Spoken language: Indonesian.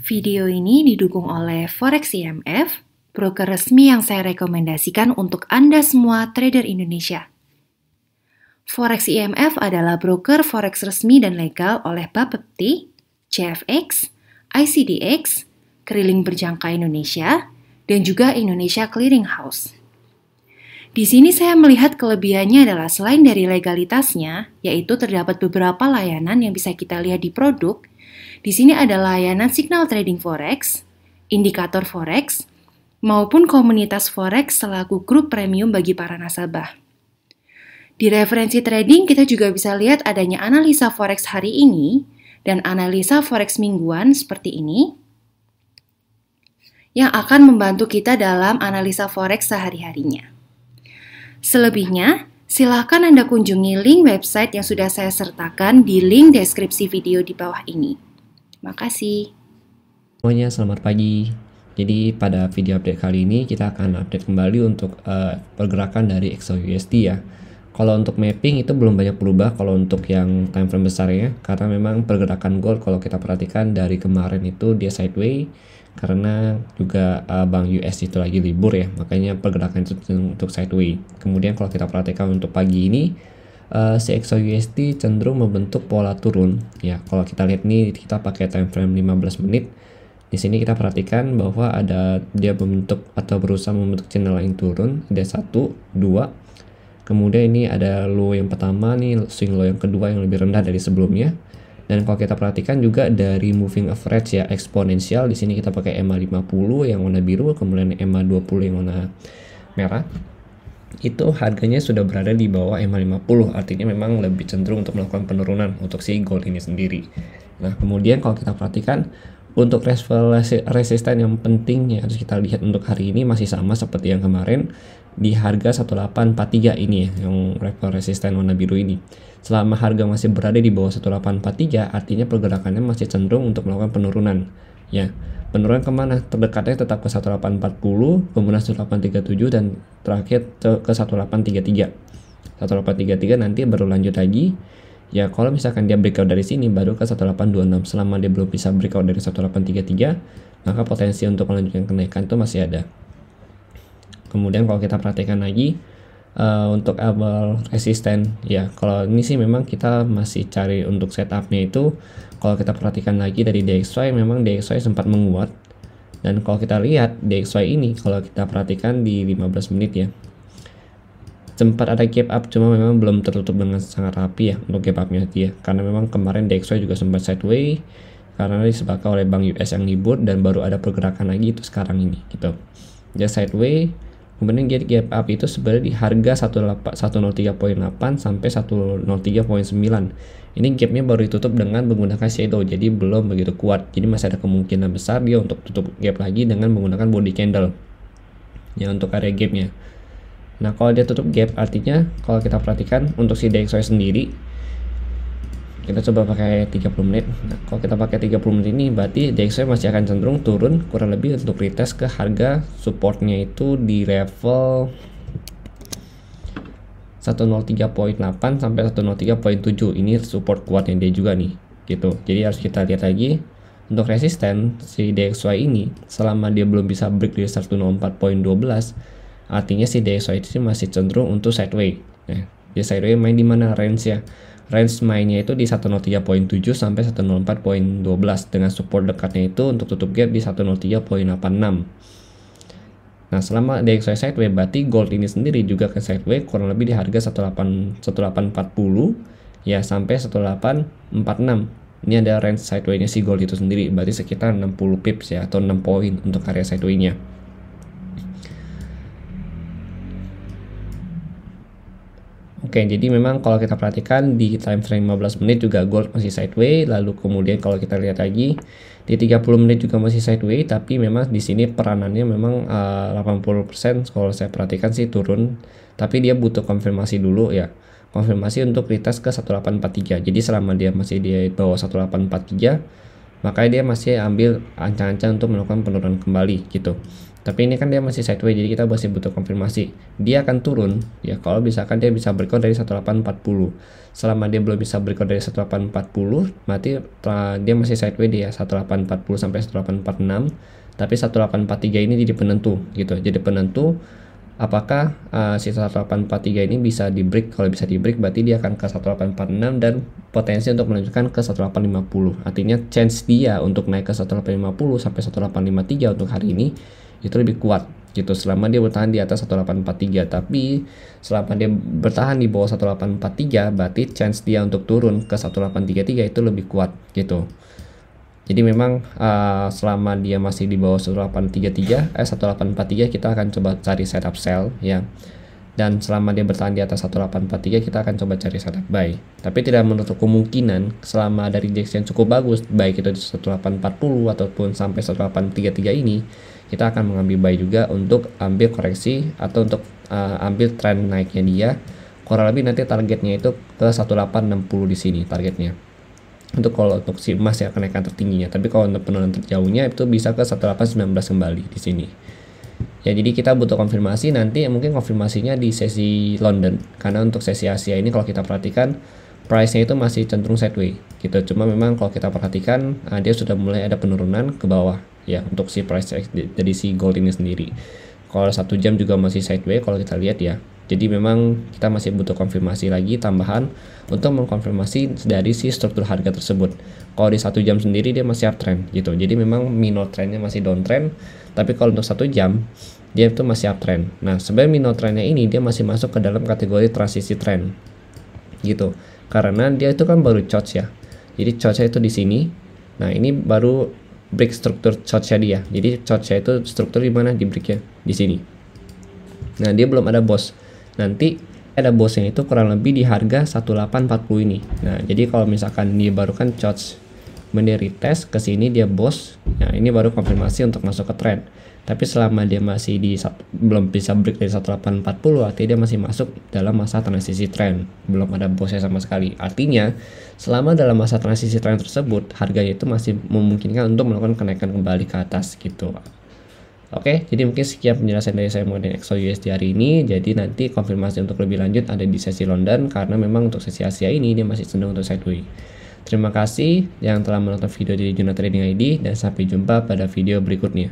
Video ini didukung oleh Forex IMF, broker resmi yang saya rekomendasikan untuk Anda semua trader Indonesia. Forex IMF adalah broker forex resmi dan legal oleh Bapepti, CFX, ICDX, Keriling Berjangka Indonesia, dan juga Indonesia Clearing House. Di sini saya melihat kelebihannya adalah selain dari legalitasnya, yaitu terdapat beberapa layanan yang bisa kita lihat di produk. Di sini ada layanan signal trading forex, indikator forex, maupun komunitas forex selaku grup premium bagi para nasabah. Di referensi trading kita juga bisa lihat adanya analisa forex hari ini dan analisa forex mingguan seperti ini yang akan membantu kita dalam analisa forex sehari-harinya. Selebihnya, silakan Anda kunjungi link website yang sudah saya sertakan di link deskripsi video di bawah ini. Makasih. Semuanya selamat pagi. Jadi pada video update kali ini kita akan update kembali untuk pergerakan dari XAUUSD ya. Kalau untuk mapping itu belum banyak berubah kalau untuk yang time frame besarnya, karena memang pergerakan gold kalau kita perhatikan dari kemarin itu dia sideways karena juga Bank US itu lagi libur ya, makanya pergerakan itu untuk sideways. Kemudian kalau kita perhatikan untuk pagi ini si XAUUSD cenderung membentuk pola turun ya. Kalau kita lihat nih, kita pakai time frame 15 menit. Di sini kita perhatikan bahwa ada dia membentuk atau berusaha membentuk channel line turun, ada 1, 2. Kemudian ini ada low yang pertama nih, swing low yang kedua yang lebih rendah dari sebelumnya. Dan kalau kita perhatikan juga dari moving average ya, eksponensial, di sini kita pakai EMA 50 yang warna biru, kemudian EMA 20 yang warna merah. Itu harganya sudah berada di bawah EMA 50, artinya memang lebih cenderung untuk melakukan penurunan untuk si gold ini sendiri. Nah, kemudian kalau kita perhatikan untuk resisten yang penting yang harus kita lihat untuk hari ini masih sama seperti yang kemarin di harga 1843 ini ya, yang level resisten warna biru ini. Selama harga masih berada di bawah 1843, artinya pergerakannya masih cenderung untuk melakukan penurunan ya. Penurunan kemana? Terdekatnya tetap ke 1840, kemudian 1837, dan terakhir ke 1833. 1833 nanti baru lanjut lagi. Ya kalau misalkan dia breakout dari sini baru ke 1826. Selama dia belum bisa breakout dari 1833, maka potensi untuk melanjutkan kenaikan itu masih ada. Kemudian kalau kita perhatikan lagi untuk level resisten ya, kalau ini sih memang kita masih cari untuk setupnya itu. Kalau kita perhatikan lagi dari DXY, memang DXY sempat menguat, dan kalau kita lihat DXY ini, kalau kita perhatikan di 15 menit ya, sempat ada gap up, cuma memang belum tertutup dengan sangat rapi ya untuk gap upnya dia, karena memang kemarin DXY juga sempat sideways karena disebabkan oleh Bank US yang libur, dan baru ada pergerakan lagi itu sekarang ini gitu. Dia sideways, kemudian gap up itu sebenarnya di harga 103.8 sampai 103.9. Ini gapnya baru ditutup dengan menggunakan shadow, jadi belum begitu kuat. Jadi masih ada kemungkinan besar dia untuk tutup gap lagi dengan menggunakan body candle ya untuk area gapnya. Nah kalau dia tutup gap, artinya kalau kita perhatikan untuk si DXY sendiri, kita coba pakai 30 menit. Nah kalau kita pakai 30 menit ini, berarti DXY masih akan cenderung turun kurang lebih untuk retest ke harga supportnya itu di level 103.8 sampai 103.7. Ini support kuatnya dia juga nih gitu. Jadi harus kita lihat lagi untuk resisten si DXY ini, selama dia belum bisa break di 104.12, artinya si DXY itu masih cenderung untuk sideways. Nah, dia sideways main di mana range ya? Range mainnya itu di 103.7 sampai 104.12, dengan support dekatnya itu untuk tutup gap di 103.86. Nah, selama DXY sideways, berarti gold ini sendiri juga ke sideways kurang lebih di harga 1840 ya sampai 1846. Ini ada range sideways-nya si gold itu sendiri, berarti sekitar 60 pips ya, atau 6 poin untuk area sideways-nya. Oke, jadi memang kalau kita perhatikan di time frame 15 menit juga gold masih sideways, lalu kemudian kalau kita lihat lagi di 30 menit juga masih sideways, tapi memang di sini peranannya memang 80% kalau saya perhatikan sih turun, tapi dia butuh konfirmasi dulu ya. Konfirmasi untuk retest ke 1843. Jadi selama dia masih di bawah 1843, makanya dia masih ambil ancang-ancang untuk melakukan penurunan kembali gitu. Tapi ini kan dia masih sideways, jadi kita masih butuh konfirmasi. Dia akan turun ya kalau misalkan dia bisa breakout dari 1840. Selama dia belum bisa breakout dari 1840, berarti dia masih sideways dia 1840 sampai 1846. Tapi 1843 ini jadi penentu gitu. Jadi penentu apakah si 1843 ini bisa di break. Kalau bisa di break berarti dia akan ke 1846 dan potensi untuk melanjutkan ke 1850. Artinya chance dia untuk naik ke 1850 sampai 1853 untuk hari ini itu lebih kuat gitu selama dia bertahan di atas 1843. Tapi selama dia bertahan di bawah 1843 berarti chance dia untuk turun ke 1833 itu lebih kuat gitu. Jadi memang selama dia masih di bawah 1843 kita akan coba cari setup sell ya. Dan selama dia bertahan di atas 1843 kita akan coba cari setup buy. Tapi tidak menutup kemungkinan selama ada rejection cukup bagus baik itu di 1840 ataupun sampai 1833 ini kita akan mengambil buy juga untuk ambil koreksi atau untuk ambil tren naiknya dia. Kurang lebih nanti targetnya itu ke 1860 di sini targetnya. Kalau untuk si emas ya kenaikan tertingginya, tapi kalau untuk penurunan terjauhnya itu bisa ke 1819 kembali di sini. Ya jadi kita butuh konfirmasi nanti, mungkin konfirmasinya di sesi London, karena untuk sesi Asia ini kalau kita perhatikan price-nya itu masih cenderung sideways gitu. Cuma memang kalau kita perhatikan dia sudah mulai ada penurunan ke bawah ya untuk si price dari si gold ini sendiri. Kalau 1 jam juga masih sideways kalau kita lihat ya. Jadi memang kita masih butuh konfirmasi lagi tambahan untuk mengkonfirmasi dari si struktur harga tersebut. Kalau di 1 jam sendiri dia masih uptrend gitu. Jadi memang minor trendnya masih downtrend. Tapi kalau untuk 1 jam dia itu masih uptrend. Nah sebenarnya minor trendnya ini dia masih masuk ke dalam kategori transisi trend gitu. Karena dia itu kan baru chart ya. Jadi chartnya itu di sini. Nah ini baru break struktur chartnya dia. Jadi chartnya itu struktur di mana di breaknya di sini. Nah dia belum ada boss. Nanti ada bosnya itu kurang lebih di harga 1840 ini. Nah jadi kalau misalkan dia baru kan charge mendiri tes ke sini dia bos, nah ini baru konfirmasi untuk masuk ke trend. Tapi selama dia masih belum bisa break dari 1840 artinya dia masih masuk dalam masa transisi trend, belum ada bosnya sama sekali. Artinya selama dalam masa transisi trend tersebut harganya itu masih memungkinkan untuk melakukan kenaikan kembali ke atas gitu. Oke, jadi mungkin sekian penjelasan dari saya mengenai XAUUSD hari ini. Jadi nanti konfirmasi untuk lebih lanjut ada di sesi London, karena memang untuk sesi Asia ini dia masih cenderung untuk sideways. Terima kasih yang telah menonton video di Juno Trading ID dan sampai jumpa pada video berikutnya.